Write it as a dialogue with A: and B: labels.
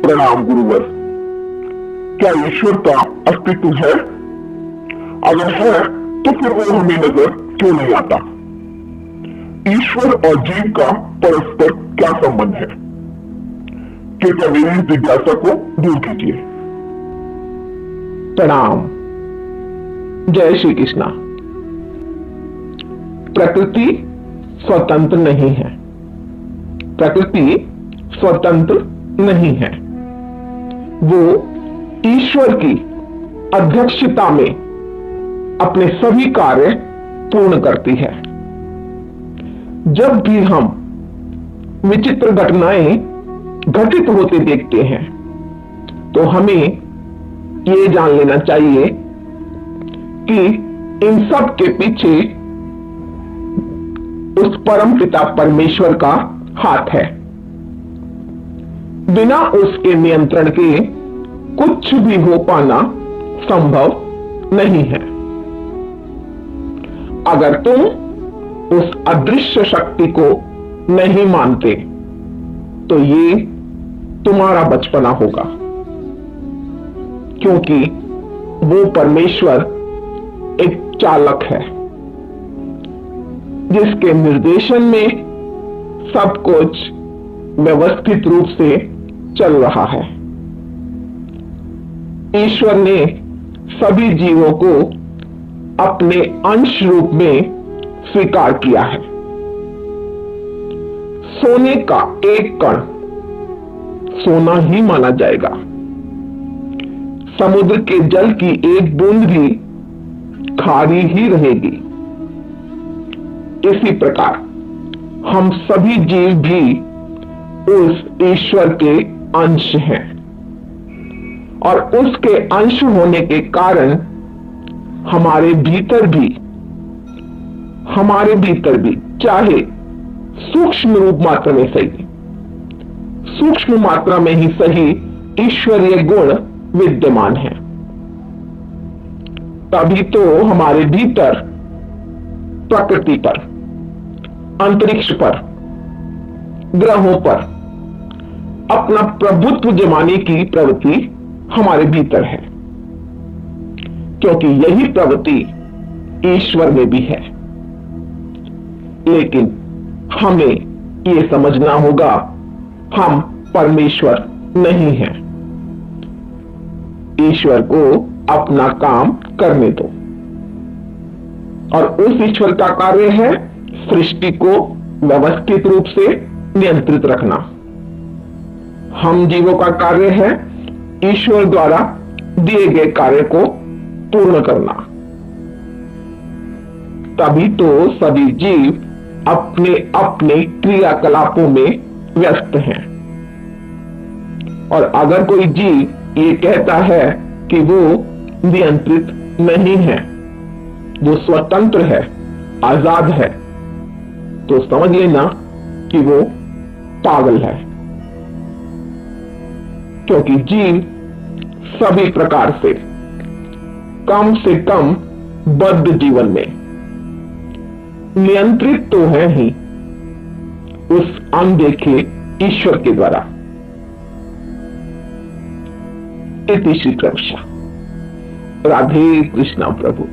A: प्रणाम गुरुवर। क्या ईश्वर का अस्तित्व है? अगर है तो फिर वो हमें नजर क्यों नहीं आता? ईश्वर और जीव का परस्पर क्या संबंध है? कृपया मेरी इस जिज्ञासा को दूर कीजिए।
B: प्रणाम। जय श्री कृष्णा। प्रकृति स्वतंत्र नहीं है। प्रकृति स्वतंत्र नहीं है। वो ईश्वर की अध्यक्षता में अपने सभी कार्य पूर्ण करती है। जब भी हम विचित्र घटनाएं घटित होते देखते हैं तो हमें ये जान लेना चाहिए कि इन सब के पीछे उस परम पिता परमेश्वर का हाथ है। बिना उसके नियंत्रण के कुछ भी हो पाना संभव नहीं है। अगर तुम उस अदृश्य शक्ति को नहीं मानते तो ये तुम्हारा बचपना होगा, क्योंकि वो परमेश्वर एक चालक है जिसके निर्देशन में सब कुछ व्यवस्थित रूप से चल रहा है। ईश्वर ने सभी जीवों को अपने अंश रूप में स्वीकार किया है। सोने का एक कण सोना ही माना जाएगा। समुद्र के जल की एक बूंद भी खारी ही रहेगी। इसी प्रकार हम सभी जीव भी उस ईश्वर के अंश हैं और उसके अंश होने के कारण हमारे भीतर भी चाहे सूक्ष्म रूप मात्रा में सही, सूक्ष्म मात्रा में ही सही, ईश्वरीय गुण विद्यमान है। तभी तो हमारे भीतर प्रकृति पर, अंतरिक्ष पर, ग्रहों पर अपना प्रभुत्व जमाने की प्रवृत्ति हमारे भीतर है, क्योंकि यही प्रवृत्ति ईश्वर में भी है। लेकिन हमें यह समझना होगा, हम परमेश्वर नहीं हैं। ईश्वर को अपना काम करने दो, और उस ईश्वर का कार्य है सृष्टि को व्यवस्थित रूप से नियंत्रित रखना। हम जीवों का कार्य है ईश्वर द्वारा दिए गए कार्य को पूर्ण करना। तभी तो सभी जीव अपने अपने क्रियाकलापों में व्यस्त हैं। और अगर कोई जीव ये कहता है कि वो नियंत्रित नहीं है, वो स्वतंत्र है, आजाद है, तो समझ लेना कि वो पागल है। क्योंकि जीव सभी प्रकार से कम बद्ध जीवन में नियंत्रित तो है ही उस अनदेखे ईश्वर के द्वारा। इति श्री कृष्ण। राधे कृष्णा प्रभु।